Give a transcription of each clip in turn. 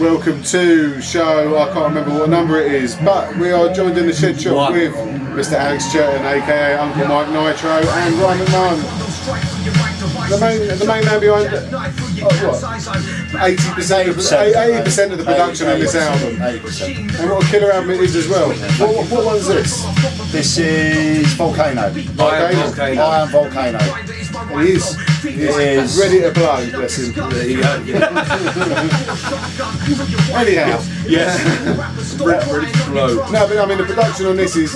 Welcome to show, I can't remember what number it is, but we are joined in the shed shop with Mr. Alex Churton, aka Uncle Mic Nitro, and Ryan McMahon. The main man behind 80% of the production on this album. 80%. And what a killer album it is as well. What one's this? This is Volcano. I am Volcano. He is ready to blow, bless him. There you go. Anyhow. Yes. Ready to blow. No, but I mean the production on this is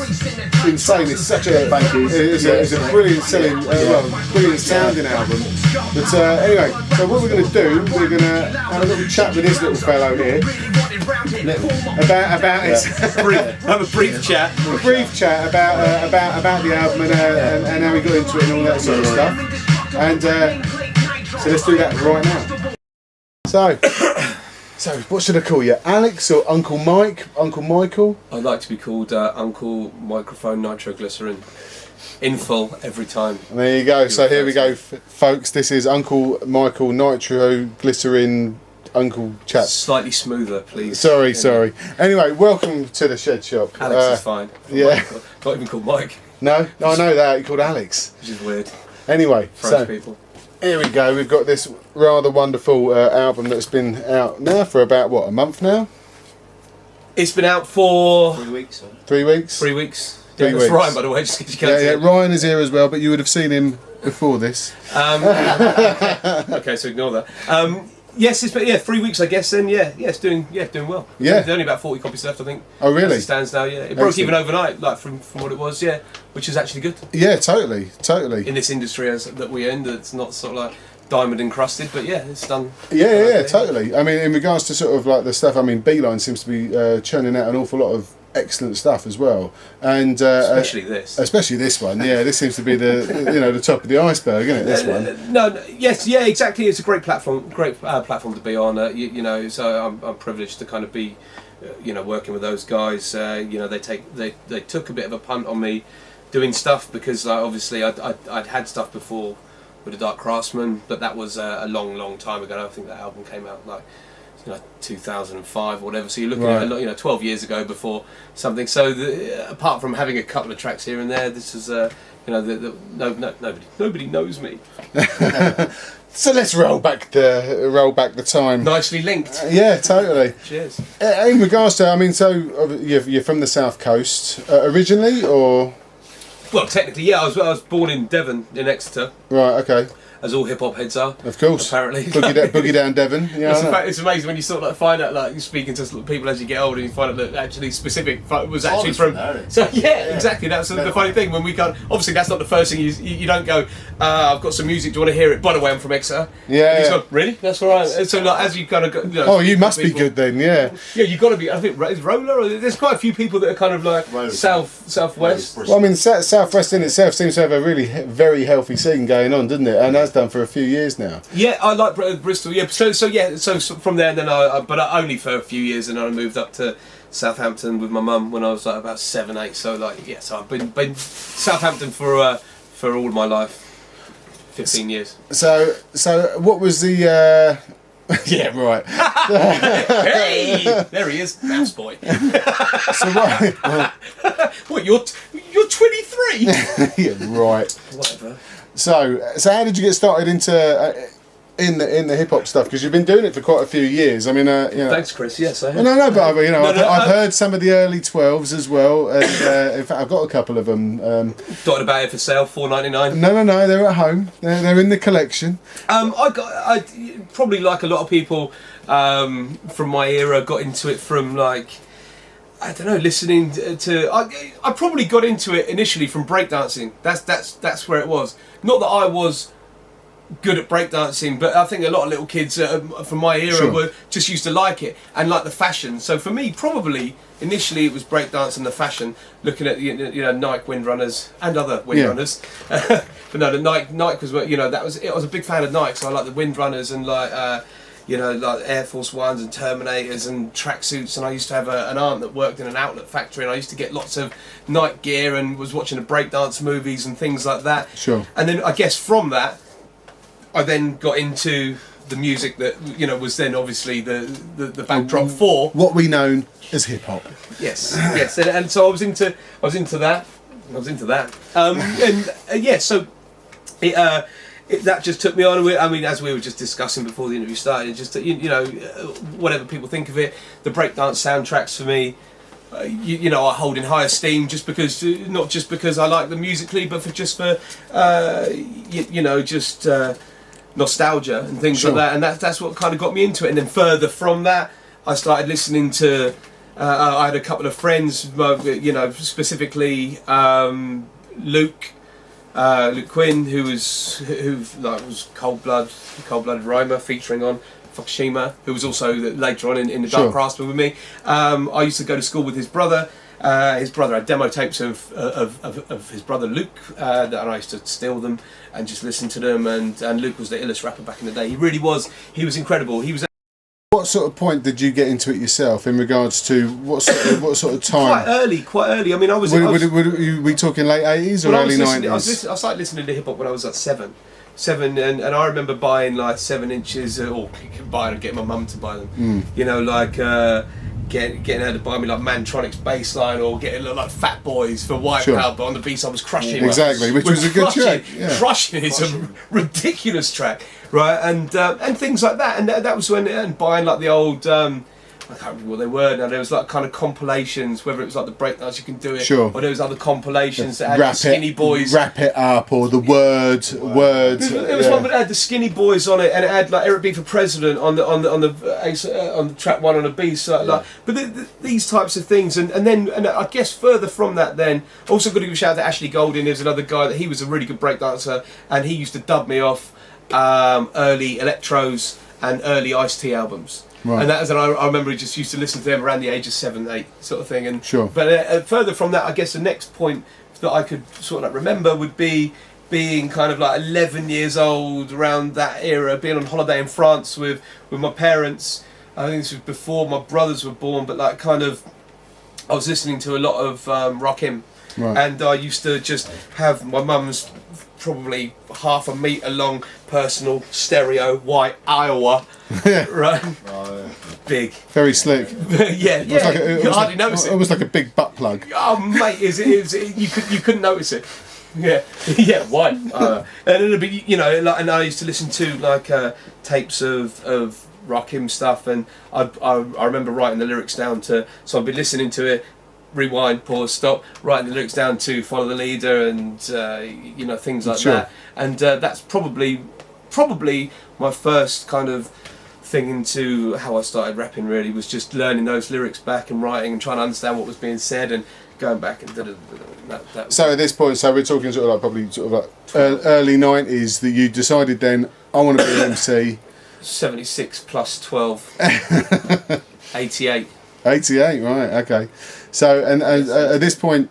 insane. It's such a it's a brilliant selling, brilliant sounding album. But anyway, so what we're going to do, we're going to have a little chat with this little fellow here about his have a brief chat. A brief chat about the album and how he got into it and all that sort of stuff. And so let's do that right now. So what should I call you? Alex or Uncle Mike? Uncle Michael? I'd like to be called Uncle Microphone Nitroglycerin. In full every time. And there you go. So here we go, folks. This is Uncle Michael Nitro Glycerin Uncle Chat. Slightly smoother, please. Sorry. Anyway, welcome to the shed shop. Alex is fine. Yeah. Not even called Mike. No, I know that. You're called Alex. Which is weird. Anyway, French people. Here we go. We've got this rather wonderful album that's been out now for about, what, a month now? It's been out for 3 weeks. 3 weeks? 3 weeks. 3 that's weeks. Ryan, by the way, just in case you can't see it. Ryan is here as well, but you would have seen him before this. Okay, so ignore that. Yes, it's been 3 weeks, I guess. Then it's doing well. Yeah, there's only about 40 copies left, I think. Oh, really? As it stands now, yeah. It broke even overnight, like from what it was, which is actually good. Yeah, totally. In this industry that we're in, that's not sort of like diamond encrusted, but it's done. Yeah, totally. I mean, in regards to sort of like the stuff, I mean, Beeline seems to be churning out an awful lot of excellent stuff as well, and especially this one. Yeah, this seems to be the the top of the iceberg, isn't it? This one. Exactly. It's a great platform to be on. So I'm privileged to kind of be, working with those guys. They took a bit of a punt on me doing stuff because obviously I'd had stuff before with the Dark Craftsman, but that was a long time ago. I think that album came out like 2005 or whatever. So you're looking at 12 years ago before something. So apart from having a couple of tracks here and there, this is nobody knows me. So let's roll back the time. Nicely linked. Yeah, totally. Cheers. In regards to, I mean, so you're from the South Coast originally, or? Well, technically, yeah. I was born in Devon, in Exeter. Right. Okay. As all hip hop heads are, of course. Apparently, boogie down Devon. Yeah, it's amazing when you sort of find out, like you're speaking to people as you get older, and you find out that actually specific was actually from. So exactly. That's the funny thing when we can't. Obviously, that's not the first thing you don't go. I've got some music. Do you want to hear it? By the way, I'm from Exeter. Yeah. Go, really? That's all right. So like as you kind of go. Oh, you must be good then. Yeah. Yeah, you've got to be. I think is Roller. Or there's quite a few people that are kind of like southwest. Well, I mean, Southwest in itself seems to have a really very healthy scene going on, doesn't it? And has done for a few years now. Yeah, I like Bristol. Yeah, so from there, and then but only for a few years, and then I moved up to Southampton with my mum when I was like about 7, 8. So so I've been Southampton for all my life, 15 years. So what was the? Yeah, right. Hey, there he is, mouse boy. So what? You're 23? Yeah, right. Whatever. So how did you get started into in the hip hop stuff? Because you've been doing it for quite a few years. I mean, Thanks, Chris. Yes, I have. No, but I've heard some of the early 12s as well. And, in fact, I've got a couple of them. Dotted about it for sale, $4.99. No, they're at home. They're in the collection. I probably like a lot of people from my era got into it from like. I don't know, listening to I probably got into it initially from breakdancing. That's where it was. Not that I was good at breakdancing, but I think a lot of little kids from my era were just used to like it and like the fashion. So for me, probably initially it was breakdance and the fashion, looking at Nike Windrunners and other Windrunners. But no, the Nike was I was a big fan of Nike, so I like the Windrunners and like Air Force Ones and Terminators and tracksuits. And I used to have an aunt that worked in an outlet factory, and I used to get lots of Nike gear and was watching the breakdance movies and things like that. Sure. And then I guess from that, I then got into the music that was then obviously the backdrop for what we know as hip hop. Yes, and so I was into that. So that just took me on. I mean, as we were just discussing before the interview started, just whatever people think of it, the breakdance soundtracks for me, I hold in high esteem not just because I like them musically, but just nostalgia and things like that. And that's what kind of got me into it. And then further from that, I started listening to. I had a couple of friends, specifically Luke Quinn, who was cold-blooded rhymer featuring on Fukushima, who was also later on in the Dark Craftsman with me. I used to go to school with his brother. His brother had demo tapes of his brother Luke, and I used to steal them and just listen to them. And Luke was the illest rapper back in the day. He really was. He was incredible. He was. What sort of point did you get into it yourself in regards to what sort of time? Quite early. I mean, I was. Were we talking late 80s or early 90s? I started listening to hip hop when I was like seven, and I remember buying like 7 inches, or getting my mum to buy them. Getting her to buy me like Mantronic's bassline, or getting like Fat Boys for White Power, but on the beats I was crushing. Exactly, which was a good track. Crushing is a ridiculous track, right? And things like that. And that was when, and buying like the old, I can't remember what they were now. There was like kind of compilations, whether it was like the Breakdance You Can Do It, or there was other compilations that had the Skinny Boys, Wrap It Up, or the Words. There was one that had the Skinny Boys on it, and it had like Eric B for President on the track one on the B. So but these types of things, and then I guess further from that, then also got to give a shout out to Ashley Golding. There's another guy that he was a really good breakdancer, and he used to dub me off early Electros and early Ice-T albums. Right. And I remember he just used to listen to them around the age of 7, 8 sort of thing. And but further from that, I guess the next point that I could sort of remember would be being kind of like 11 years old, around that era, being on holiday in France with my parents. I think this was before my brothers were born, but like kind of I was listening to a lot of Rakim. Right. And I used to just have my mum's probably half a metre long personal stereo, white Iowa, right? Oh, yeah. Big, very slick. You hardly notice it. It was like a big butt plug. Oh mate, you couldn't notice it. White. And it'd be, and I used to listen to like tapes of Rakim stuff, and I remember writing the lyrics down so I'd be listening to it. Rewind, pause, stop, writing the lyrics down to Follow the Leader, and things like that. And that's probably my first kind of thing into how I started rapping. Really, was just learning those lyrics back and writing and trying to understand what was being said and going back and that. So at this point, we're talking probably early 90s that you decided then I want to be an MC. 76 plus 12, 88. 88, right? Okay. So, and at this point,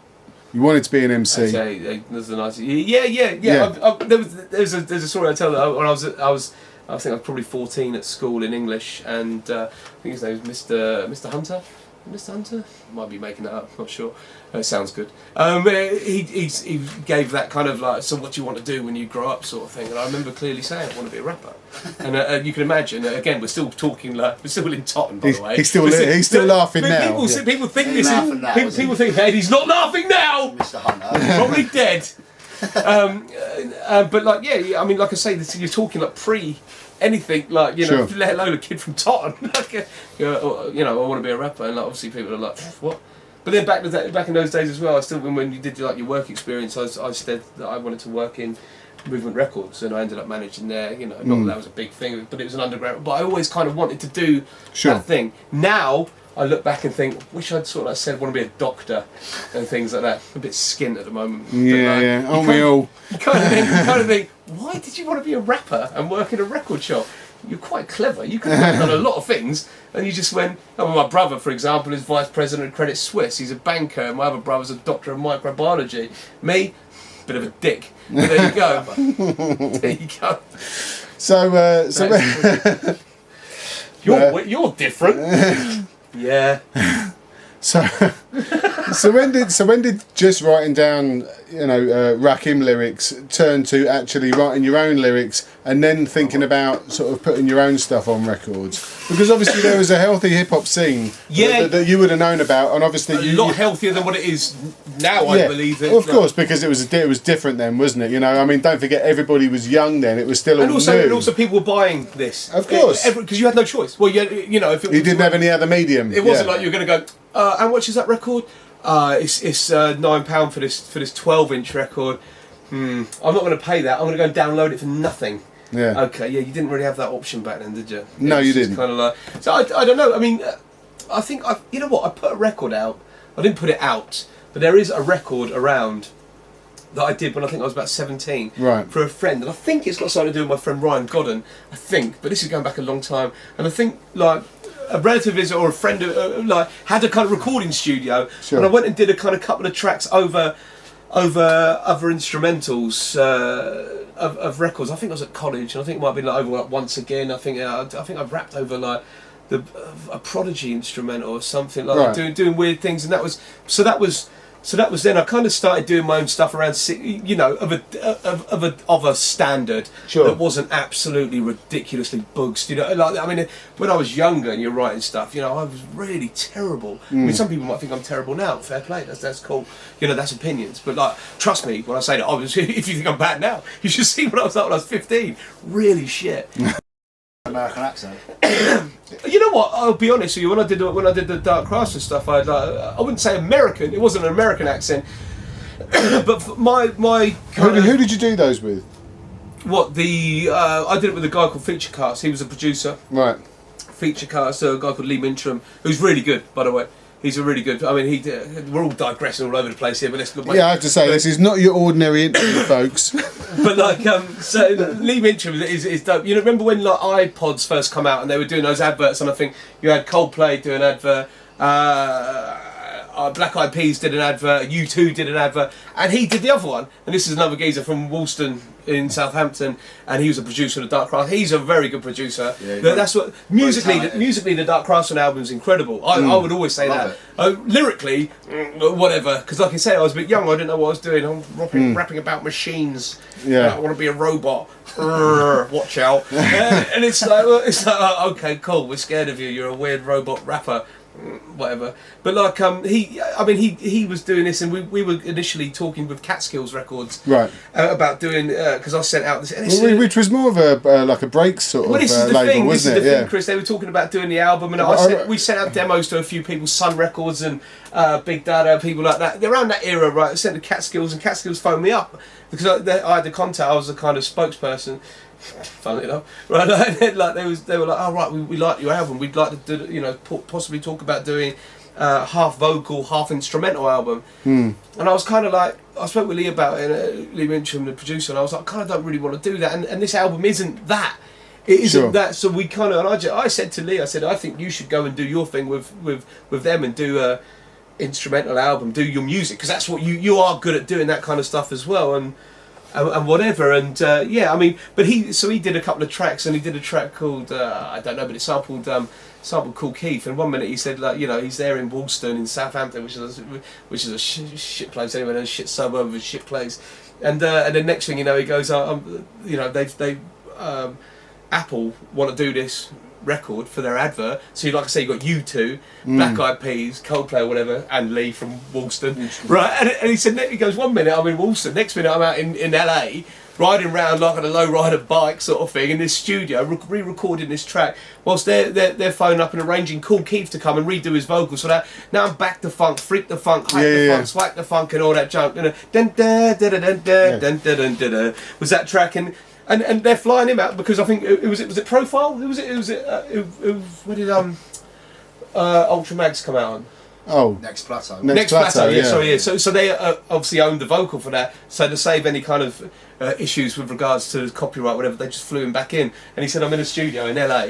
you wanted to be an MC. There's a nice. Yeah. There's a story I tell that when I think I was probably 14 at school in English, and I think his name was Mr. Hunter. Mr. Hunter? Might be making that up, not sure. It sounds good. He gave that kind of like, so what do you want to do when you grow up sort of thing, and I remember clearly saying I want to be a rapper. And you can imagine, again, we're still talking, we're still in Totten, by the way. He's still laughing now. People think this is, people think, hey, he's not laughing now! Mr. Hunter. He's probably dead. But I mean, like I say, you're talking like pre anything, let alone a kid from Totten. I want to be a rapper, and obviously people are like, what? But then back in those days as well, I still, when you did your work experience, I said that I wanted to work in Movement Records, and I ended up managing there. Not that was a big thing, but it was an underground. But I always kind of wanted to do that thing. Now I look back and think, wish I'd sort of said want to be a doctor and things like that. I'm a bit skint at the moment. Yeah. Oh, we all. You kind of think, why did you want to be a rapper and work in a record shop? You're quite clever. You could have done a lot of things, and you just went. My brother, for example, is vice president of Credit Suisse. He's a banker, and my other brother's a doctor of microbiology. Me, bit of a dick. But there you go. There you go. So, you're different. Yeah. So, so when did just writing down, Rakim lyrics turn to actually writing your own lyrics and then thinking about sort of putting your own stuff on records? Because obviously there was a healthy hip hop scene that you would have known about, and obviously a lot healthier than what it is now. I believe. Of course, because it was different then, wasn't it? I mean, don't forget everybody was young then. It was still and all also, new. And also people were buying this. Of course, because you had no choice. Well, if it you didn't have any other medium. It wasn't like you were going to go. How much is that record? It's £9 for this 12-inch record. I'm not going to pay that. I'm going to go and download it for nothing. Yeah. Okay. Yeah, you didn't really have that option back then, did you? No, you didn't. Kind of like. So I don't know. I mean, I think you know what? I put a record out. I didn't put it out, but there is a record around that I did when I think I was about 17. Right. For a friend, and I think it's got something to do with my friend Ryan Godden. I think, but this is going back a long time, and I think like. A relative visit or a friend had a kind of recording studio, sure. And I went and did a kind of couple of tracks over other instrumentals of records. I think I was at college, and I think it might have been over Once Again. I think I've rapped over like a Prodigy instrumental or something like that, doing weird things, and that was then. I kind of started doing my own stuff around, of a standard that wasn't absolutely ridiculously bugs. When I was younger and you're writing stuff, I was really terrible. I mean, some people might think I'm terrible now. Fair play, that's cool. That's opinions. But trust me when I say that. If you think I'm bad now, you should see what I was like when I was 15. Really shit. American accent. You know what? I'll be honest with you. When I did the Dark Craftsman stuff, I wouldn't say American. It wasn't an American accent. But my who did you do those with? I did it with a guy called Feature Cast. He was a producer. Right. Feature Cast, a guy called Lee Mintram, who's really good, by the way. He's a really good. I mean, we're all digressing all over the place here, but let's. I have to say this is not your ordinary interview, folks. But so Lee Mintram is dope. Remember when iPods first come out and they were doing those adverts, and I think you had Coldplay do an advert. Black Eyed Peas did an advert, U2 did an advert, and he did the other one. And this is another geezer from Woolston in Southampton, and he was a producer of the Dark Craftsman. He's a very good producer. Yeah, that's what musically the Dark Craftsman album is incredible. I would always say that. Lyrically, whatever, because like I said, I was a bit young. I didn't know what I was doing. I'm rapping about machines. Yeah, I want to be a robot. Watch out! And it's like, okay, cool. We're scared of you. You're a weird robot rapper. Whatever, but he was doing this, and we were initially talking with Catskills Records, right, about doing because I sent out this, which was more of a break sort of label, wasn't it? This is the thing, Chris. They were talking about doing the album, and we sent out demos to a few people, Sun Records and Big Dada, people like that. Around that era, right? I sent to Catskills, and Catskills phoned me up because I had the contact. I was a kind of spokesperson. Funnily enough, right? They were like, "Oh right, we like your album. We'd like to do, possibly talk about doing half vocal, half instrumental album." And I was kind of like, I spoke with Lee about it, Lee Mincham, the producer, and I was like, I kind of don't really want to do that. And this album isn't that. It isn't that. So we kind of, and I said to Lee, I said, I think you should go and do your thing with them and do a instrumental album, do your music, because that's what you are good at doing, that kind of stuff as well. And whatever, and but he did a couple of tracks, and he did a track called I don't know, but it sampled Cool Keith, and one minute he said he's there in Woolston in Southampton, which is a shit place anyway, a shit suburb of a shit place, and then next thing you know he goes, they Apple want to do this record for their advert, so like I say, you got U2, Black Eyed Peas, Coldplay or whatever, and Lee from Woolston, right? And he said, he goes, one minute I'm in Woolston, next minute I'm out in LA, riding around like on a low rider bike sort of thing in this studio, re-recording this track, whilst they're phoning up and arranging Cool Keith to come and redo his vocals. So that now I'm back to funk, freak the funk, hype the funk, swipe the funk, and all that junk. Was that track, and they're flying him out because I think it was Profile. Who was it? Where did Ultra Mags come out on? Oh, Next Plateau. Next Plateau, yeah. Sorry, yeah. So they obviously owned the vocal for that. So to save any kind of issues with regards to copyright, whatever, they just flew him back in. And he said, "I'm in a studio in LA,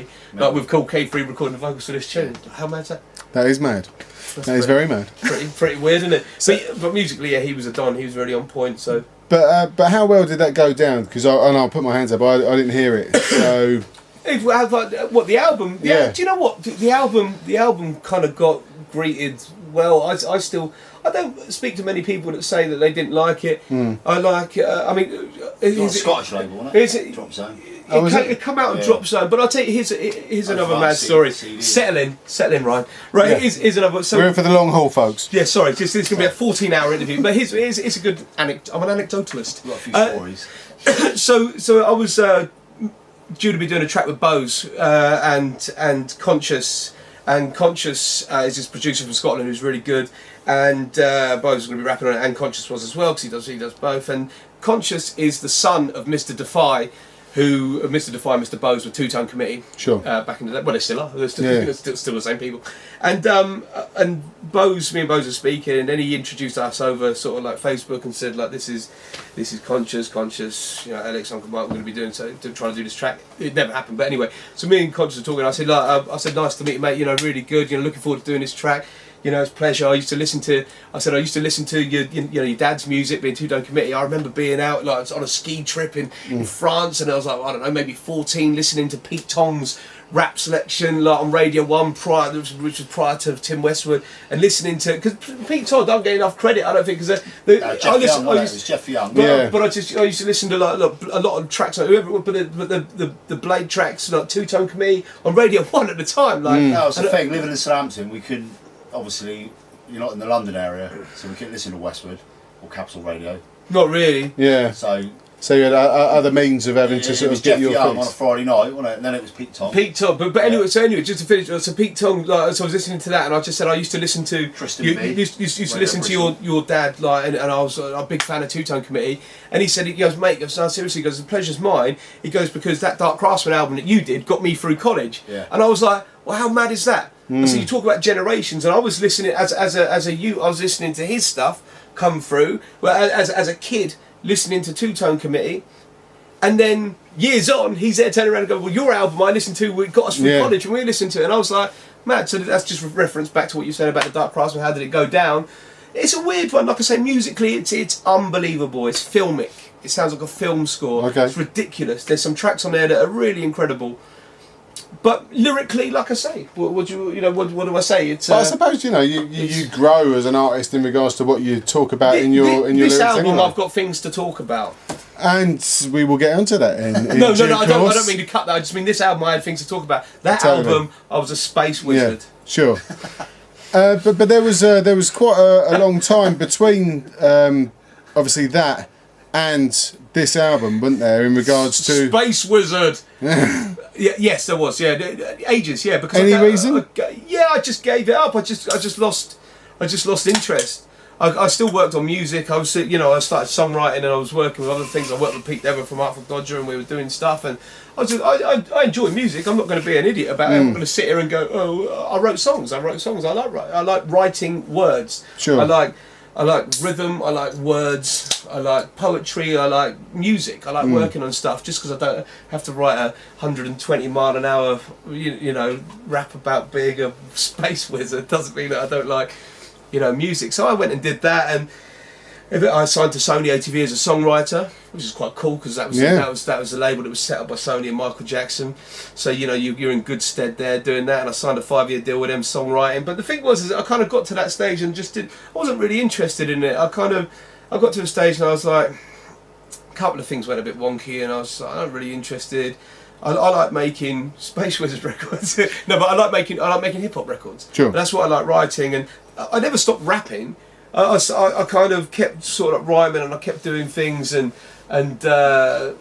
with Cool Keith recording the vocals for this tune." How mad is that? That is mad. That is very mad. Pretty weird, isn't it? But musically, yeah, he was a don. He was really on point. So. But how well did that go down? Because I'll put my hands up. I didn't hear it. So. What the album? Yeah. Do you know what the album kind of got greeted well. I don't speak to many people that say that they didn't like it. I like. I mean, it's a Scottish label, wasn't it? Drop Zone. It come out of Drop Zone, but I'll tell you, here's another mad story. Settle in, Ryan. Right, yeah. here's another. So, we're in for the long haul, folks. Yeah, sorry, this is going to be a 14-hour interview, but here's a good anecdote. I'm an anecdotalist. Got a few stories. So I was due to be doing a track with Bose and Conscious. And Conscious is this producer from Scotland who's really good, and Bose was going to be rapping on it, and Conscious was as well because he does both. And Conscious is the son of Mr. Defy, who Mr. Defy, Mr. Bose were Two-Tone Committee. Sure. Back in the day, well they still are. They're still the same people. And Bose, me and Bose were speaking, and then he introduced us over sort of like Facebook and said like this is Conscious, you know, Alex, Uncle Mic, we're going to be trying to do this track. It never happened, but anyway. So me and Conscious were talking. I said nice to meet you, mate. You know, really good. You know, looking forward to doing this track. You know, it's a pleasure. I used to listen to your dad's music, being Two-Tone Committee. I remember being out like on a ski trip in France, and I was like, I don't know, maybe 14, listening to Pete Tong's rap selection like on Radio 1 which was prior to Tim Westwood, and listening to, because Pete Tong don't get enough credit, I don't think, because it was Jeff Young. But I used to listen to like a lot of tracks, like whoever, but the Blade tracks, like Two-Tone Committee on Radio 1 at the time. Like, that was the thing. Living in Southampton, we couldn't. Obviously, you're not in the London area, so we couldn't listen to Westwood or Capital Radio. Not really. Yeah. So you had other means of having to sort of get Jeff your Young fix. on a Friday night, wasn't it? And then it was Pete Tong. But anyway, just to finish, so Pete Tong, like, so I was listening to that, and I just said I used to listen to Tristan you B. used to listen to your dad, like, and I was a big fan of Two-Tone Committee, and he said, he goes, mate, no, seriously, he goes, the pleasure's mine. He goes, because that Dark Craftsman album that you did got me through college, and I was like, well, how mad is that? So you talk about generations, and I was listening as a youth, I was listening to his stuff come through, well, as a kid listening to Two-Tone Committee. And then years on, he's there turning around and going, well, your album I listened to, we got us from college and we listened to it. And I was like, mad. So that's just reference back to what you said about the Dark Craftsman, how did it go down? It's a weird one. Like I say, musically, it's unbelievable. It's filmic. It sounds like a film score. Okay. It's ridiculous. There's some tracks on there that are really incredible. But lyrically, like I say, what do I say? It's. But I suppose you grow as an artist in regards to what you talk about in your lyrics. This album, anyway. I've got things to talk about. And we will get onto that in No, due I course. don't mean to cut that. I just mean this album. I had things to talk about. That album, I was a space wizard. Yeah, sure. But there was quite a long time between obviously that and this album, wasn't there? In regards to Space Wizard. Yes, there was. Yeah, ages. Yeah, because any reason? I just gave it up. I just lost interest. I still worked on music. I was, I started songwriting and I was working with other things. I worked with Pete Dever from Artful Dodger, and we were doing stuff. And I enjoy music. I'm not going to be an idiot about it. I'm not going to sit here and go, oh, I wrote songs. I like writing words. Sure. I like rhythm. I like words. I like poetry. I like music. I like working on stuff. Just because I don't have to write a 120 mile an hour, rap about being a space wizard doesn't mean that I don't like, music. So I went and did that, and I signed to Sony ATV as a songwriter, which is quite cool because that was the label that was set up by Sony and Michael Jackson. So you're in good stead there doing that, and I signed a 5-year deal with them songwriting. But the thing was, is I kind of got to that stage and I wasn't really interested in it. I got to a stage and I was like, a couple of things went a bit wonky, and I was like, I'm not really interested. I like making Space Wizard records. No, but I like making hip hop records. Sure. And that's what I like writing, and I never stopped rapping. I kind of kept sort of rhyming, and I kept doing things, and I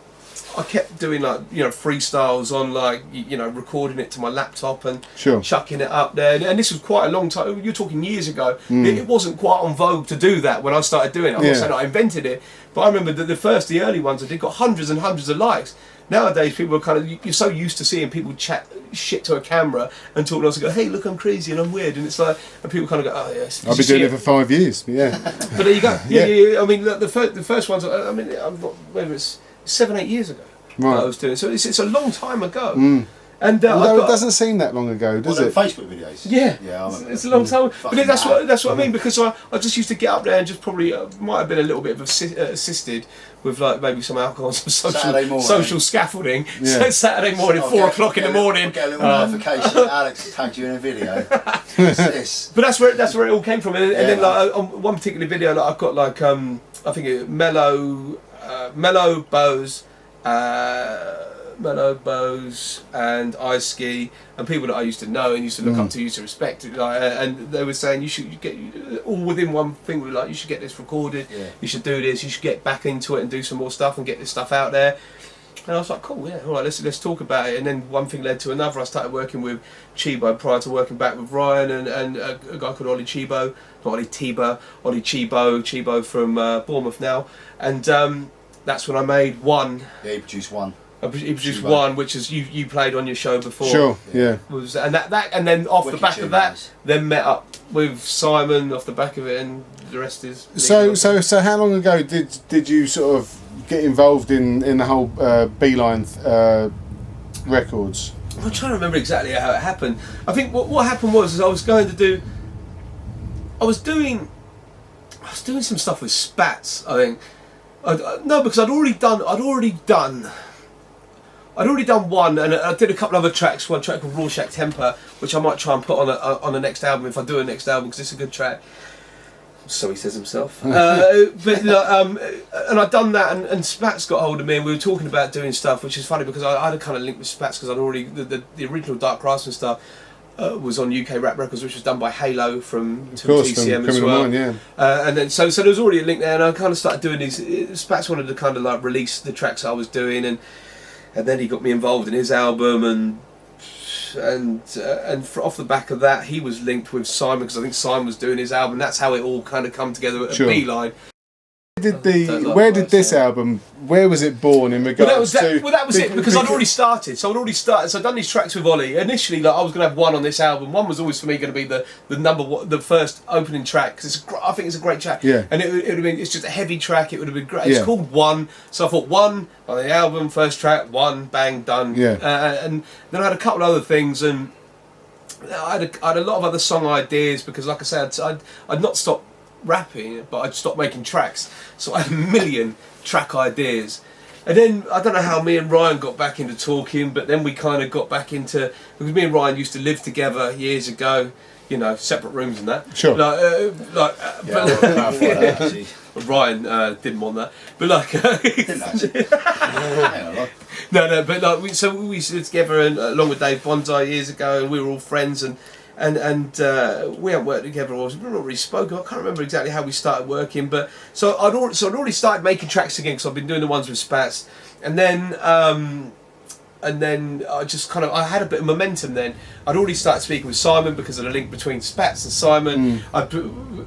kept doing freestyles on recording it to my laptop and chucking it up there. And this was quite a long time. You're talking years ago. It wasn't quite on vogue to do that when I started doing it. I'm not saying I invented it, but I remember that the early ones I did got hundreds and hundreds of likes. Nowadays, people are you're so used to seeing people chat shit to a camera and talk to us and go, hey, look, I'm crazy and I'm weird. And it's like, and people kind of go, oh, yes. I've been doing it for 5 years, yeah. But there you go. Yeah. I mean, the first ones, I'm not, whether it's 7-8 years ago that I was doing. So it's a long time ago. And although it doesn't seem that long ago, does it? Facebook videos. Yeah, yeah, I remember. It's a long time. But that's what I mean, because I just used to get up there and just probably might have been a little bit of assisted with like maybe some alcohol and some social scaffolding. Yeah. So Saturday morning, 4 o'clock in the morning. Get a little notification. Alex tagged you in a video. What's this? But that's where it all came from. And then like on one particular video, like I've got like I think it Mellow Bows and Ice Ski and people that I used to know and used to look up to, used to respect, like, and they were saying you should get all within one thing. We were like, you should get this recorded, you should do this, you should get back into it and do some more stuff and get this stuff out there. And I was like, cool, yeah, all right, let's talk about it. And then one thing led to another. I started working with Chibo prior to working back with Ryan and a guy called Ollie Chibo, not Ollie Tiba, Ollie Chibo from Bournemouth now. And that's when I made One. Yeah, he produced One. He produced One, which is you played on your show before. Sure, yeah. And that and then off the back of that, then met up with Simon off the back of it, and the rest is. So how long ago did you sort of get involved in the whole Beeline records? I'm trying to remember exactly how it happened. I think what happened was I was doing some stuff with Spats. I think no, because I'd already done One, and I did a couple other tracks. One track called Rorschach Temper, which I might try and put on the next album if I do a next album, because it's a good track. So he says himself. And I'd done that, and Spats got hold of me, and we were talking about doing stuff, which is funny because I had a kind of link with Spats because I'd already the original Dark Craftsman stuff was on UK Rap Records, which was done by Halo from TCM as well. Mind, yeah. And then so there was already a link there, and I kind of started doing these. Spats wanted to kind of like release the tracks I was doing, and then he got me involved in his album, and off the back of that, he was linked with Simon because I think Simon was doing his album. That's how it all kind of come together at Beeline. Where was it born in regards to? Well, that was it, because I'd already started. So I'd done these tracks with Ollie. Initially, like, I was going to have One on this album. One was always for me going to be the number one, the first opening track, because I think it's a great track. Yeah. And it would have been, it's just a heavy track. It would have been great. It's called One, so I thought One on the album, first track, One, bang, done. Yeah. And then I had a couple of other things, and I had a lot of other song ideas, because, like I said, I'd not stopped rapping, but I'd stopped making tracks, so I had a million track ideas. And then I don't know how me and Ryan got back into talking, but then we kind of got back into, because me and Ryan used to live together years ago, you know, separate rooms and that. Sure. Ryan didn't want that, but like no, but like we used to live together, and along with Dave Bonsai years ago, and we were all friends, and we haven't worked together, or we've not really spoken. I can't remember exactly how we started working, but so I'd already started making tracks again, because I've been doing the ones with Spats, and then I just kind of, I had a bit of momentum then. I'd already started speaking with Simon because of the link between Spats and Simon. I'd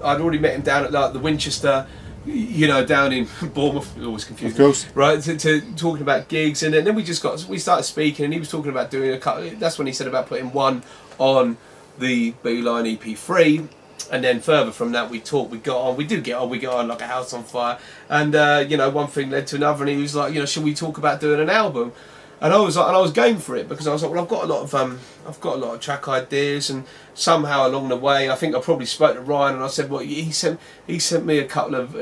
already met him down at like the Winchester, you know, down in Bournemouth. Always confused. Of course. Right, to talking about gigs, and then we started speaking, and he was talking about doing a couple. That's when he said about putting One on the Beeline EP3, and then further from that we got on like a house on fire, and you know, one thing led to another, and he was like, you know, should we talk about doing an album? And I was like, and I was game for it, because I was like, well, I've got a lot of track ideas, and somehow along the way, I think I probably spoke to Ryan, and I said, well, he sent me a couple of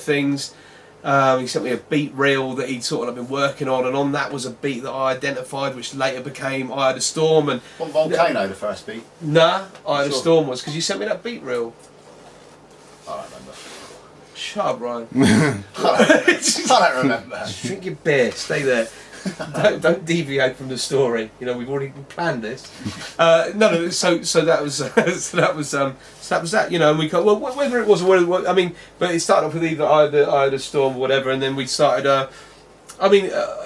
things. He sent me a beat reel that he'd sort of been working on, and on that was a beat that I identified, which later became I Had a Storm. And Volcano, the first beat? Nah, I Had a Storm was, because you sent me that beat reel. I don't remember. Shut up, Ryan. I don't remember. Drink your beer, stay there. Don't deviate from the story. You know, we've already planned this. No. So that was that. You know, and we got, well, whether it was, I mean, but it started off with either I Had a Storm or whatever, and then we started.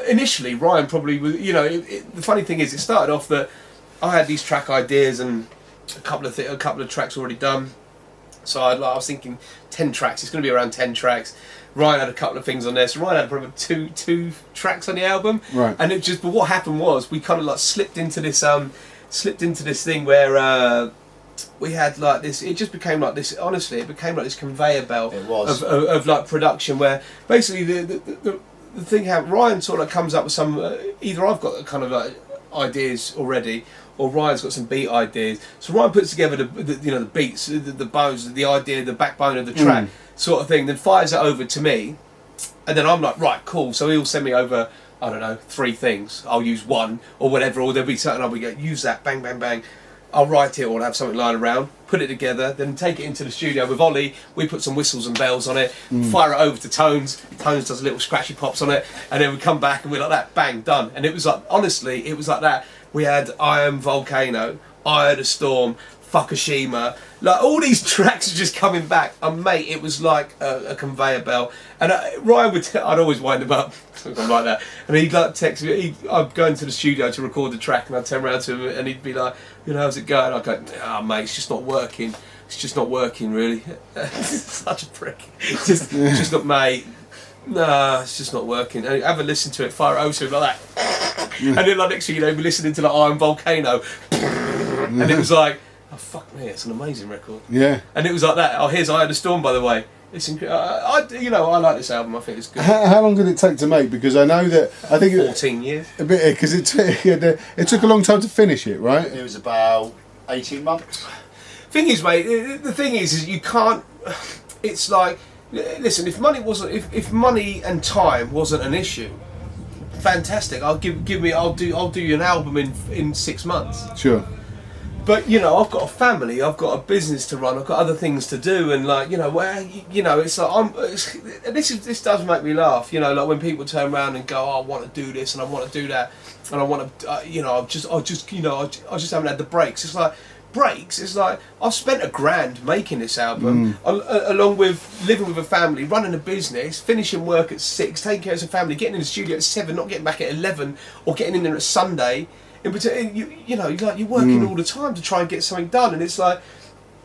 Initially Ryan probably was. You know, the funny thing is, it started off that I had these track ideas and a couple of tracks already done. So I was thinking 10 tracks. It's going to be around 10 tracks. Ryan had a couple of things on there, so Ryan had probably two tracks on the album. Right. And but what happened was we kind of like slipped into this thing where we had like this. It just became like this. Honestly, it became like this conveyor belt of like production, where basically the thing how Ryan sort of comes up with some. Either I've got a kind of like ideas already, or Ryan's got some beat ideas. So Ryan puts together the beats, the bones, the idea, the backbone of the track, sort of thing. Then fires it over to me, and then I'm like, right, cool. So he'll send me over, I don't know, 3 things. I'll use 1 or whatever, or there'll be something I'll go, use that, bang, bang, bang. I'll write it or I'll have something lying around, put it together, then take it into the studio with Ollie. We put some whistles and bells on it, fire it over to Tones. Tones does little scratchy pops on it, and then we come back and we're like that, bang, done. And it was like, honestly, it was like that. We had I Am Volcano, I Heard a Storm, Fukushima, like all these tracks are just coming back, and mate, it was like a conveyor belt. And Ryan would, I'd always wind him up, something like that, and he'd like text me. I'd go into the studio to record the track, and I'd turn around to him, and he'd be like, how's it going? I'd go, mate, it's just not working. It's just not working, really. Such a prick. It's just not, mate. Nah, it's just not working. And have a listen to it, fire it over to him like that, and then like next thing you know, we're listening to like I Am Volcano, and it was like, oh fuck me, it's an amazing record. Yeah. And it was like that. Oh, here's I Heard a Storm, by the way. It's I like this album. I think it's good. How long did it take to make? Because I know that 14 years. A bit, because it took a long time to finish it, right? It was about 18 months. Thing is, mate. The thing is you can't. It's like, listen. If money and time wasn't an issue, fantastic. I'll do you an album in 6 months. Sure. But I've got a family, I've got a business to run, I've got other things to do, and like it's like this does make me laugh. Like when people turn around and go, oh, I want to do this and I want to do that, and I want to, I just haven't had the breaks. It's like breaks. It's like I've spent $1,000 making this album, along with living with a family, running a business, finishing work at 6, taking care of some family, getting in the studio at 7, not getting back at 11, or getting in there at Sunday. You're working all the time to try and get something done, and it's like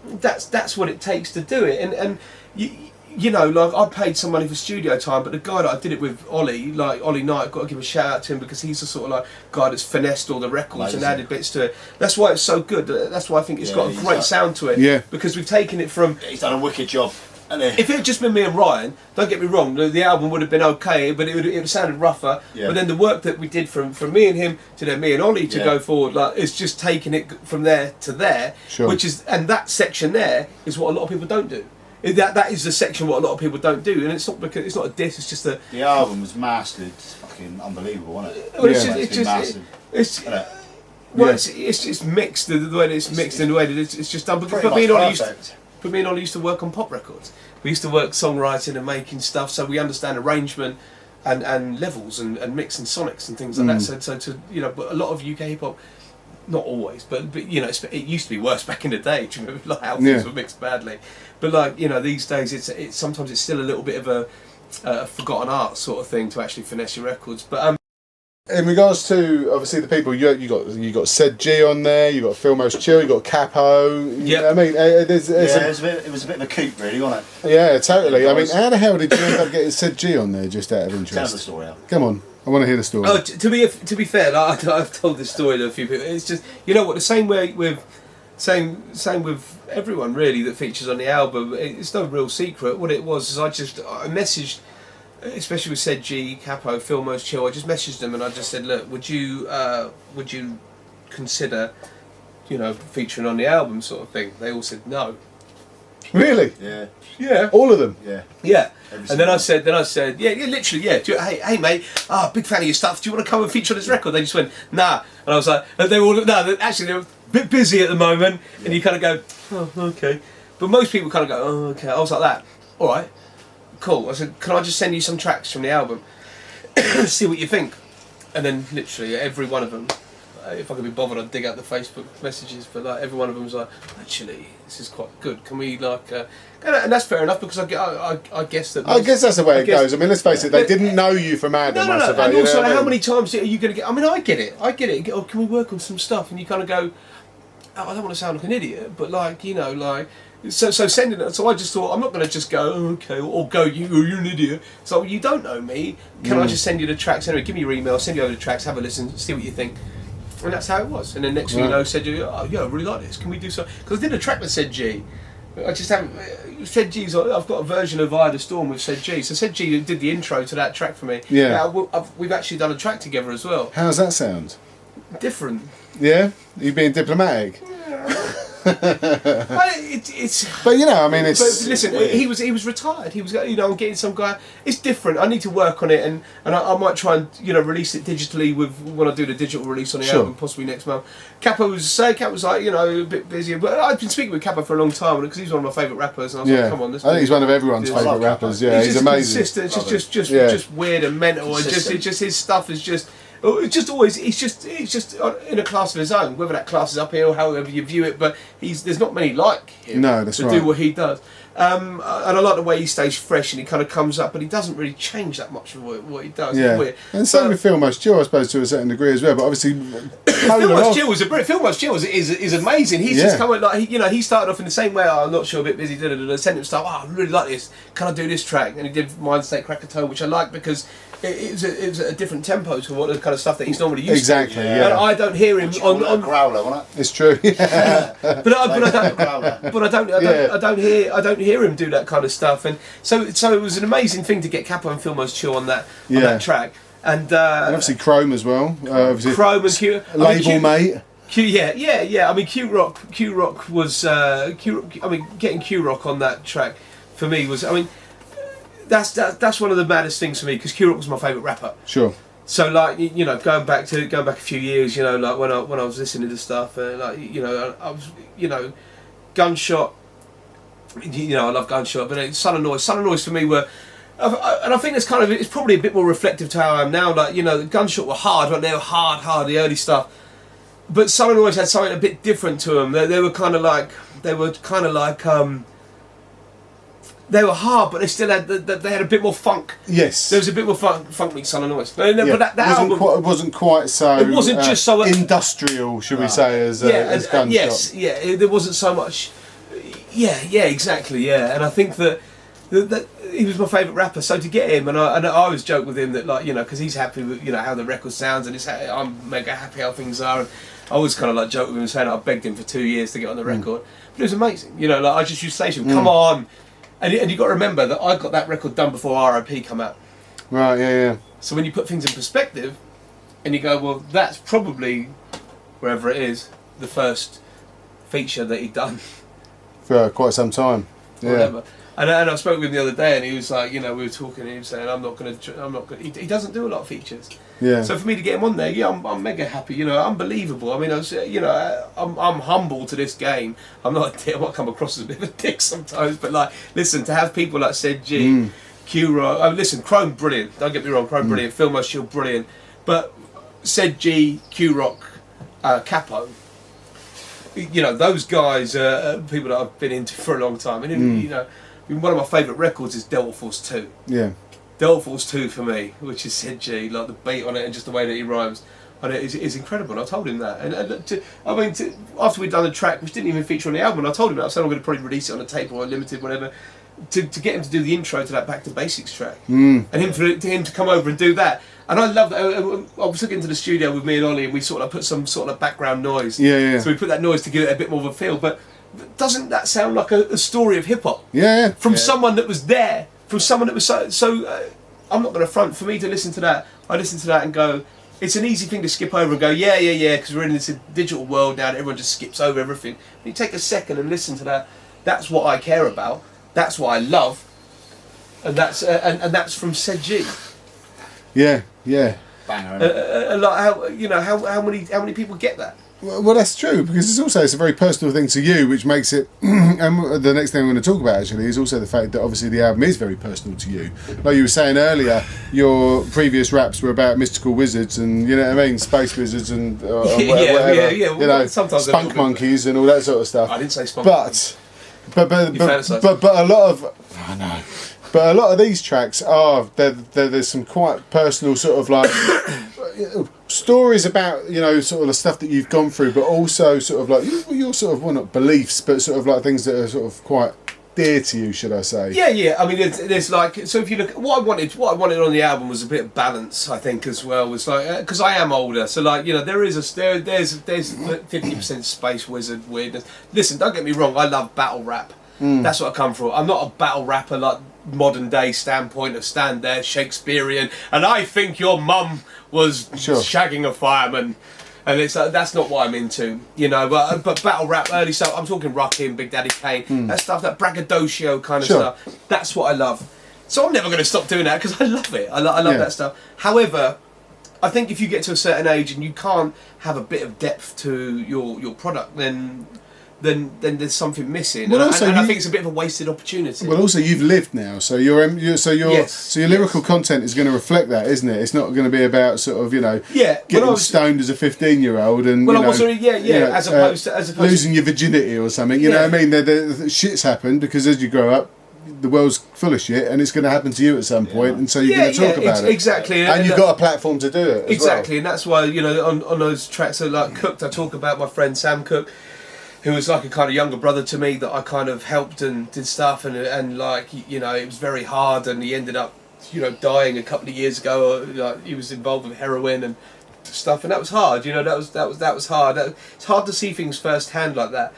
that's what it takes to do it. And like I paid some money for studio time, but the guy that I did it with, Ollie Knight, I've got to give a shout out to him because he's the sort of like guy that's finessed all the records and added bits to it. That's why it's so good. That's why I think it's got a great sound to it. Yeah. Because we've taken it from. He's done a wicked job. If it had just been me and Ryan, don't get me wrong, the album would have been okay, but it would have sounded rougher. Yeah. But then the work that we did from me and him to then me and Ollie to go forward, like it's just taking it from there to there, and that section there is what a lot of people don't do. That is the section what a lot of people don't do, and it's not because it's not a diss. It's just the album was mastered. It's fucking unbelievable, wasn't it? Well, it's mixed the way that it's mixed and the way that it's just done. But me and Ollie used to work on pop records. We used to work songwriting and making stuff, so we understand arrangement and levels and mix and sonics and things like that. So but a lot of UK hip hop, not always, but it used to be worse back in the day. Do you remember like how things were mixed badly? But like these days, it's sometimes it's still a little bit of a forgotten art sort of thing to actually finesse your records. But in regards to obviously the people, you got Said G on there, you got Phil Most Chill, you got Capo. Yeah, I mean, it was a bit of a coup, really, wasn't it? Yeah, totally. I mean, how the hell did you end up getting Said G on there? Just out of interest. Tell the story out. Come on, I want to hear the story. Oh, to be fair, like, I've told this story to a few people. It's just the same way with same with everyone really that features on the album. It's no real secret. What it was is I messaged. Especially with Said G, Capo, Phil Most Chill, I just messaged them and I just said, look, would you consider, featuring on the album sort of thing? They all said no. Really? Yeah. Yeah. All of them. Yeah. Yeah. And then I said, yeah, literally, yeah. Hey, mate, big fan of your stuff. Do you want to come and feature on this record? They just went, nah. And I was like, they were all, no, actually they're a bit busy at the moment. Yeah. And you kind of go, oh, okay. But most people kind of go, oh, okay. I was like that. All right. Cool. I said, can I just send you some tracks from the album? See what you think. And then literally every one of them, if I could be bothered, I'd dig out the Facebook messages. But like every one of them was like, actually, this is quite good. Can we like? And that's fair enough because I guess that. I guess that's the way it goes. I mean, let's face it, they didn't know you from Adam. No. And also, how many times are you going to get? I mean, I get it. Oh, can we work on some stuff? And you kind of go, oh, I don't want to sound like an idiot, but like So sending it. So I just thought I'm not going to just go okay or go you're an idiot. So you don't know me. Can I just send you the tracks anyway? Give me your email. Send you over the tracks. Have a listen. See what you think. And that's how it was. And then next thing you know, Said G. Oh yeah, I really like this. Can we do so? Because I did a track with Said G. I just haven't. Said G's. I've got a version of I Heard a Storm with Said G. So Said G did the intro to that track for me. Yeah. We've actually done a track together as well. How's that sound? different. Yeah, you being diplomatic. But you know, I mean, it's. But listen, he was retired. He was, you know, I'm getting some guy. It's different. I need to work on it, and I might try and, you know, release it digitally when I do the digital release on the album, possibly next month. Capo was like, you know, a bit busy, but I've been speaking with Capo for a long time because he's one of my favourite rappers, and I was like, come on, I think he's one of everyone's favourite rappers. Yeah, he's amazing. Consistent. It's just weird and mental, and just his stuff is just. It's just always, he's just in a class of his own, whether that class is up here or however you view it, but there's not many like him do what he does. And I like the way he stays fresh and he kind of comes up, but he doesn't really change that much of what he does. Yeah, weird. And same with Phil Most Chill, I suppose, to a certain degree as well, but obviously... Phil Most Chill is amazing. He's just come like, he started off in the same way, I'm not sure, a bit busy, sent him stuff, I really like this, can I do this track? And he did Mind State Krakatoa, which I like because it was a different tempo to what the kind of stuff that he's normally used to. Exactly, yeah. And I don't hear him on growler, wasn't it? It's true. Yeah. but I don't hear him do that kind of stuff. And so it was an amazing thing to get Capo and Phil Most Chill on that track. And obviously Chrome as well. Chrome and Q. Label mate. Yeah. I mean, Q Rock was. Getting Q Rock on that track for me was. I mean, that's one of the maddest things for me because Q Rock was my favourite rapper. Sure. So like, you know, going back a few years, you know, like when I was listening to stuff, like, you know, I was, you know, Gunshot. You know, I love Gunshot, but Son of Noise for me were. And I think it's probably a bit more reflective to how I am now. Like, you know, Gunshot were hard, like they were hard, the early stuff. But Son of Noise had something a bit different to them. They were kind of like, they were hard, but they still had they had a bit more funk. Yes, there was a bit more funk in Son of Noise. But that album wasn't quite so. It wasn't just so industrial, should we say, as Gunshot. Yes, there wasn't so much. Yeah, exactly. Yeah, and I think that he was my favourite rapper. So to get him, and I always joke with him that, like, you know, because he's happy with, you know, how the record sounds, and I'm mega happy how things are. And I always kind of like joke with him saying I begged him for 2 years to get on the record, but it was amazing. You know, like I just used to say to him, "Come on." And you got to remember that I got that record done before R.I.P. come out. Right, yeah. So when you put things in perspective, and you go, well, that's probably, wherever it is, the first feature that he'd done. For quite some time. Yeah. Whatever. And I spoke with him the other day, and he was like, you know, we were talking, and he was saying, I'm not going to, he doesn't do a lot of features. Yeah. So for me to get him on there, I'm mega happy. You know, unbelievable. I mean, I'm humble to this game. I might come across as a bit of a dick sometimes, but like, listen, to have people like Said G, Q Rock. Listen, Chrome brilliant. Don't get me wrong, Chrome brilliant. Phil Most Chill brilliant. But Said G, Q Rock, Capo. You know, those guys are people that I've been into for a long time. And you know, one of my favourite records is Delta Force 2. Yeah. Delta Force 2 for me, which is Sid G, like the beat on it and just the way that he rhymes, and it is incredible. And I told him that, after we'd done the track, which didn't even feature on the album, I told him that I said I'm going to probably release it on a tape or a limited, whatever, to get him to do the intro to that Back to Basics track, and him to come over and do that. And I love that. I was looking into the studio with me and Ollie, and we sort of put some sort of background noise. Yeah. So we put that noise to give it a bit more of a feel. But doesn't that sound like a story of hip hop? Yeah. From someone that was there. From someone that was so I'm not going to front. For me to listen to that, I listen to that and go, it's an easy thing to skip over and go, yeah, because we're in this digital world now and everyone just skips over everything. When you take a second and listen to that, that's what I care about, that's what I love, and that's from Said G. Yeah. Banger. Like how many people get that? Well, that's true, because it's a very personal thing to you, which makes it. And the next thing I'm going to talk about actually is also the fact that obviously the album is very personal to you. Like you were saying earlier, your previous raps were about mystical wizards and, you know what I mean, space wizards and whatever. You know, sometimes spunk monkeys and all that sort of stuff. I didn't say spunk monkeys. But a lot of. I know. But a lot of these tracks there's some quite personal sort of like stories about, you know, sort of the stuff that you've gone through, but also sort of like your sort of, well, not beliefs, but sort of like things that are sort of quite dear to you, should I say? Yeah. I mean, there's like, so if you look, what I wanted on the album was a bit of balance, I think, as well. Was like, because I am older, so like, you know, there's 50% space wizard weirdness. Listen, don't get me wrong, I love battle rap. That's what I come from. I'm not a battle rapper like modern day standpoint of stand there Shakespearean and I think your mum was shagging a fireman And it's that's not what I'm into, you know. But battle rap, early stuff. I'm talking Rockin', Big Daddy Kane, that stuff, that braggadocio kind of stuff. That's what I love. So I'm never going to stop doing that because I love it. I love that stuff. However, I think if you get to a certain age and you can't have a bit of depth to your product, then there's something missing. Well, and I think it's a bit of a wasted opportunity. Well, also you've lived now, so your lyrical content is going to reflect that, isn't it? It's not going to be about sort of getting stoned as a 15-year-old and as opposed to losing your virginity or something. You know what I mean? The shit's happened because as you grow up, the world's full of shit, and it's going to happen to you at some point, and so you're going to talk about it. Exactly, and you've got a platform to do it. Exactly, and that's why on those tracks, so like Cooked, I talk about my friend Sam Cook, who was like a kind of younger brother to me that I kind of helped and did stuff, and like it was very hard, and he ended up dying a couple of years ago. Like he was involved with heroin and stuff, and that was hard. That was hard. It's hard to see things firsthand like that.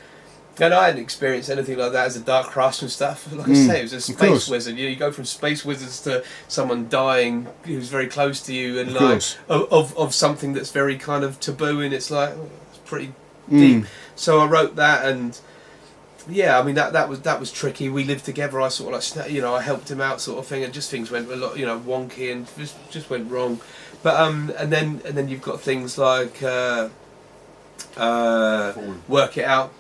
And I hadn't experienced anything like that as a dark craftsman stuff. Like I say, it was a space wizard. You go from space wizards to someone dying who's very close to you, and of something that's very kind of taboo, and it's like it's pretty deep. So I wrote that, and I mean that was tricky. We lived together. I sort of like I helped him out, sort of thing, and just things went a lot wonky and just went wrong. But and then you've got things like Work It Out.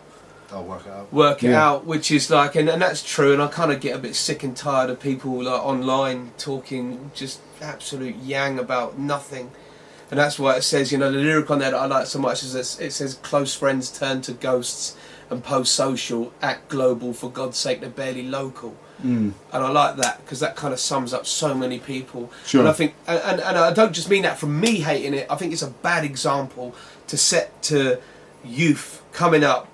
Work it out, which is like, and that's true, and I kind of get a bit sick and tired of people like online talking just absolute yang about nothing, and that's why it says, the lyric on there that I like so much is it says close friends turn to ghosts and post social, act global, for God's sake they're barely local. And I like that because that kind of sums up so many people. Sure. And I think, and I don't just mean that from me hating it. I think it's a bad example to set to youth coming up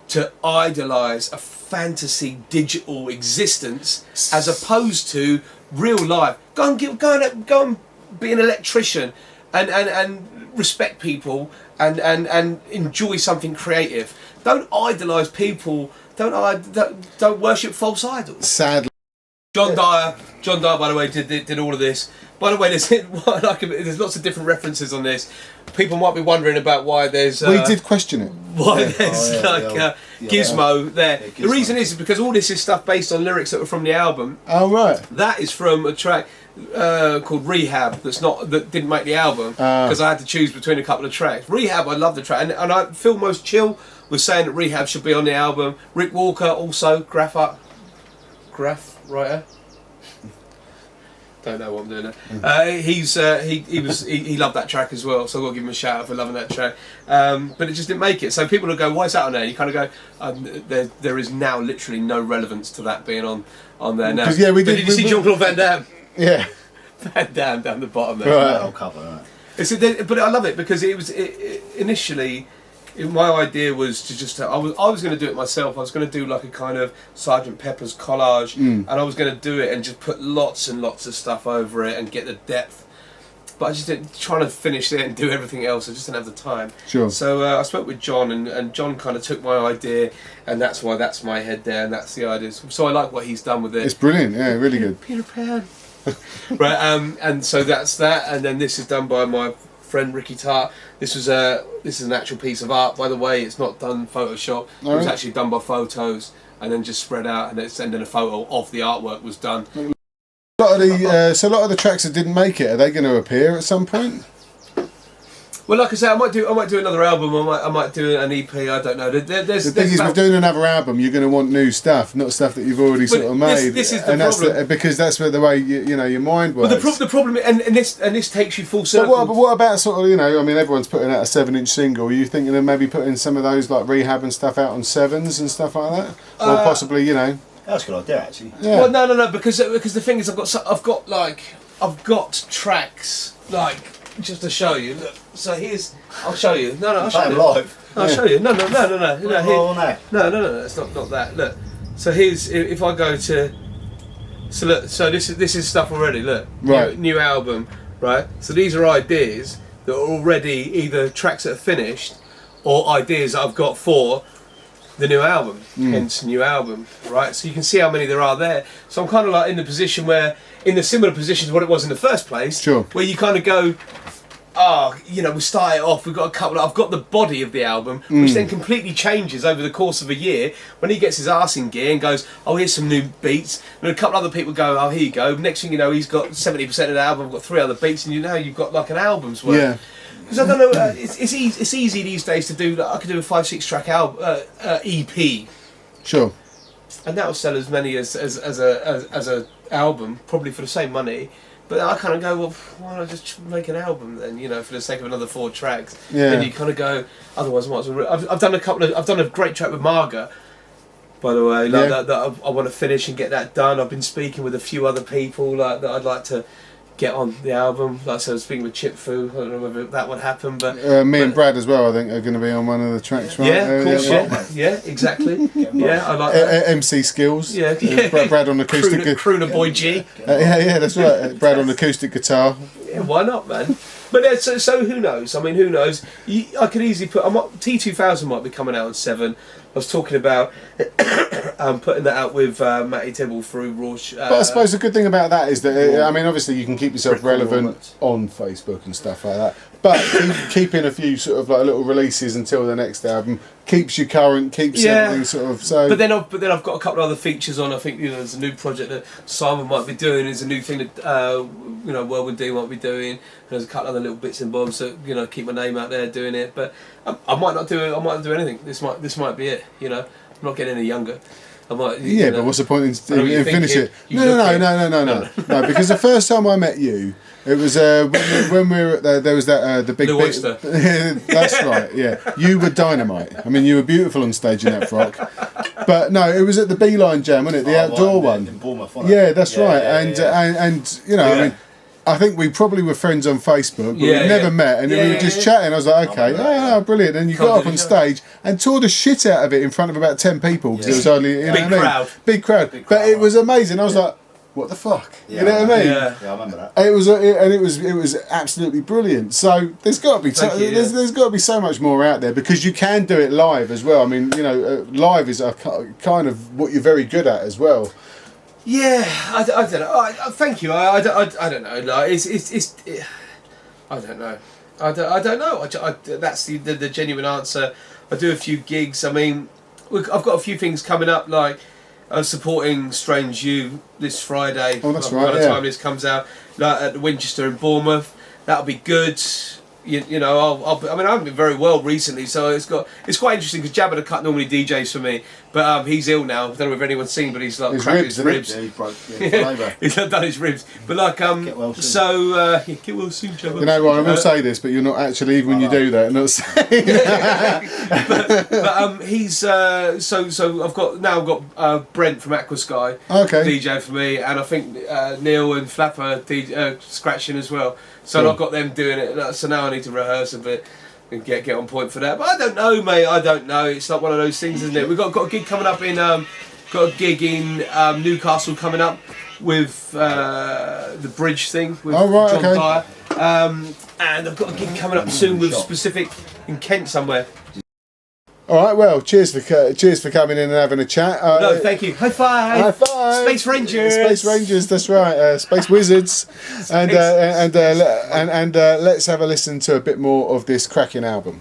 to idolise a fantasy digital existence as opposed to real life. Go and be an electrician and respect people and enjoy something creative. Don't idolise people. Don't worship false idols. Sadly, John Dyer, by the way, did all of this. By the way, there's lots of different references on this. People might be wondering about why there's... we did question it. Why there's Gizmo there. Yeah, Gizmo. The reason is because all this is stuff based on lyrics that were from the album. Oh, right. That is from a track called Rehab that didn't make the album because I had to choose between a couple of tracks. Rehab, I love the track. And I feel Most Chill was saying that Rehab should be on the album. Rick Walker, also graph writer. Don't know what I'm doing there. He loved that track as well, so I've got to give him a shout out for loving that track. But it just didn't make it. So people will go, "Why is that on there?" And you kind of go, "There is now literally no relevance to that being on there now." Yeah, we did. Did you see Jean-Claude Van Damme? Yeah, Van Damme down the bottom there. Right. Cover, right. But I love it because initially. My idea was to just... I was going to do it myself. I was going to do like a kind of Sgt. Pepper's collage, and I was going to do it and just put lots and lots of stuff over it and get the depth. But I just didn't... Trying to finish it and do everything else, I just didn't have the time. Sure. So I spoke with John, and John kind of took my idea, and that's why that's my head there, and that's the idea. So I like what he's done with it. It's brilliant, yeah, really good. Peter Pan. Right, and so that's that, and then this is done by my friend Ricky Tart. This is an actual piece of art, by the way. It's not done Photoshop. It was actually done by photos and then just spread out, and then a photo of the artwork was done. A lot of the tracks that didn't make it, are they going to appear at some point? Well, like I say, I might do another album. I might do an EP. I don't know. The thing is, with doing another album, you're going to want new stuff, not stuff that you've already sort of made. This is the problem, because that's the way your mind works. But the problem, and this takes you full circle. But what about sort of I mean, everyone's putting out a 7-inch single. Are you thinking of maybe putting some of those like Rehab and stuff out on 7s and stuff like that, or possibly That's a good idea, actually. Yeah. Well, no, because the thing is, I've got tracks like. Just to show you, look. So I'll show you. No, I'll show you. Live. I'll show you. No. No, it's not that. Look. So here's if I go to. So look. So this is stuff already. Look. Right. New album. Right. So these are ideas that are already either tracks that are finished, or ideas that I've got for the new album. Hence new album. Right. So you can see how many there are there. So I'm kind of like in the position where. In the similar position to what it was in the first place, sure. Where you kind of go, we start it off, we've got a couple I've got the body of the album, which then completely changes over the course of a year when he gets his arse in gear and goes, oh, here's some new beats, and a couple other people go, oh, here you go, next thing you know, he's got 70% of the album, got 3 other beats, and you've got like an album's worth. Yeah. Because I don't know, it's easy these days to do, I could do a 5-6 track EP. Sure. And that'll sell as many as a album, probably for the same money. But I kind of go, well, why not just make an album then? For the sake of another 4 tracks. Yeah. Then you kind of go, otherwise, might as well. I've done I've done a great track with Marga, by the way. That I want to finish and get that done. I've been speaking with a few other people that I'd like to get on the album. Like I said, I was speaking with Chip Fu. I don't know whether that would happen, but me and Brad as well, I think, are going to be on one of the tracks, right? Yeah, of course, yeah, exactly. Yeah, I like that. MC skills. Yeah, Brad on acoustic. Crooner Boy G. Yeah, that's right. Brad on acoustic guitar. Yeah, why not, man? But so who knows? I mean, who knows? I could easily put. T2000 might be coming out on 7. I was talking about putting that out with Matty Tibble through Rorsch. But I suppose the good thing about that is that, I mean, obviously you can keep yourself relevant on Facebook and stuff like that. But keeping a few sort of like little releases until the next album keeps you current, keeps everything sort of so. But then I've got a couple of other features on. I think there's a new project that Simon might be doing. There's a new thing that Whirlwind D might be doing. There's a couple other little bits and bobs that keep my name out there doing it. But I might not do it. I might not do anything. This might be it. I'm not getting any younger. I might. But what's the point in finish it? No. Because the first time I met you, it was when we were at there was that the big Blue Oyster. That's right. Yeah, you were dynamite. I mean, you were beautiful on stage in that frock. But no, it was at the Beeline Jam, wasn't it? The outdoor one. In Bournemouth, yeah, that's right. And I mean, I think we probably were friends on Facebook, but we never met, and we were just chatting. I was like, okay, brilliant. And you got up on stage and tore the shit out of it in front of about 10 people because it was only big crowd. But it was amazing. I was like, what the fuck? Yeah, you know what I mean? Yeah, I remember that. It was absolutely brilliant. So there's got to be there's got to be so much more out there because you can do it live as well. I mean, live is a kind of what you're very good at as well. Yeah, I don't know. Thank you. I don't know. Like, I don't know. I don't know. That's the genuine answer. I do a few gigs. I mean, I've got a few things coming up. Like I'm supporting Strange You this Friday. Oh, that's right. By the time this comes out, like at the Winchester in Bournemouth, that'll be good. I mean, I haven't been very well recently, so it's quite interesting because Jabba the Cut normally DJs for me, but he's ill now. I don't know if anyone's seen, but he's like cracked his ribs. Yeah, he's broke. He's done his ribs, but like get well soon. So get well soon, Jabba. You know what? I will say this, but you're not actually even when you do that. Not saying. but he's so I've got Brent from Aqua Sky DJ for me, and I think Neil and Flapper scratching as well. So I've got them doing it. So now I need to rehearse a bit and get on point for that. But I don't know, mate. I don't know. It's like one of those things, isn't it? We've got a gig coming up in Newcastle coming up with the Bridge thing with John Dyer. And I've got a gig coming up soon with Specific in Kent somewhere. All right, well, cheers for coming in and having a chat. No, thank you. High five. High five. Space Rangers. Space Rangers. That's right. Space Wizards. And let's have a listen to a bit more of this cracking album.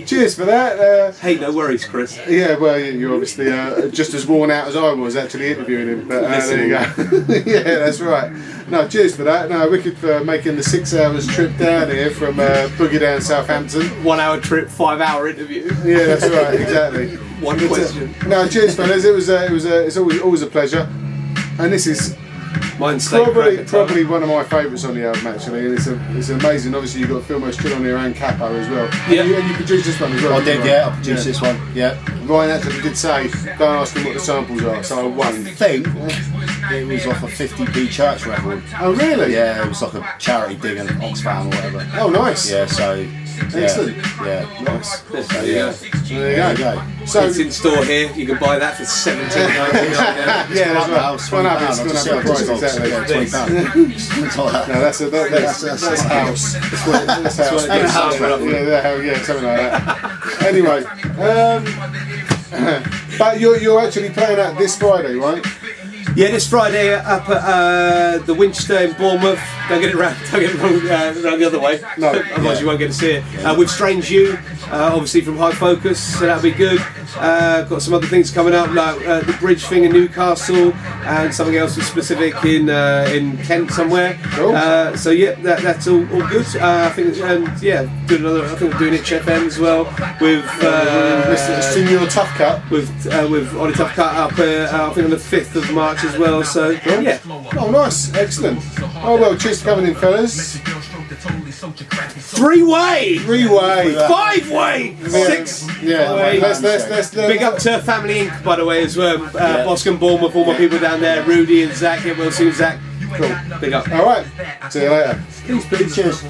Cheers for that. Hey, no worries, Chris. Yeah, well, you're obviously just as worn out as I was actually interviewing him. But there you go. Yeah, that's right. No, cheers for that. No, wicked for making the 6 hours trip down here from Boogie Down Southampton. 1 hour trip, 5 hour interview. Yeah, that's right. Exactly. One question. No, cheers, fellas. It's always a pleasure. And this is mine's probably one of my favourites on the album actually, and it's amazing. Obviously you've got Fillmore Chill on here and Capo as well. Yeah. And you produced this one as well. I did, I produced this one. Yeah. Ryan actually did say, don't ask him what the samples are, so I won't. I think it was off a 50p church record. Oh really? Yeah, it was like a charity dig in Oxfam or whatever. Oh nice. Yeah, so excellent. Yeah, nice. So, there you go. So it's in store here. You can buy that for $17.99. Yeah, that's right. It's gone up the price, exactly. £20. No, that's house. That's house. Yeah, something like that. Anyway, but you're actually playing out this Friday, right? Yeah, this Friday up at the Winchester in Bournemouth. Don't get it wrong round the other way. No. Otherwise you won't get to see it. With Strange You, obviously from High Focus, so that'll be good. Got some other things coming up, like the Bridge thing in Newcastle, and something else specific in Kent somewhere. Cool. So yeah, that's all good. I think, and yeah, doing another. I think we're doing Itch FM as well with Senior Tough Cut with Ollie Tough Cut up. I think on the 5th of March as well. So yeah. Oh, nice, excellent. Oh well, cheers for coming in, fellas. 3-way, 5-way, 6. Yeah, let's Big up to Family Inc. by the way as well. Boscombe, Bournemouth, all my people down there. Rudy and Zach. Get well soon, Zach. Cool. Big up. All right. See you later. Peace. Cheers.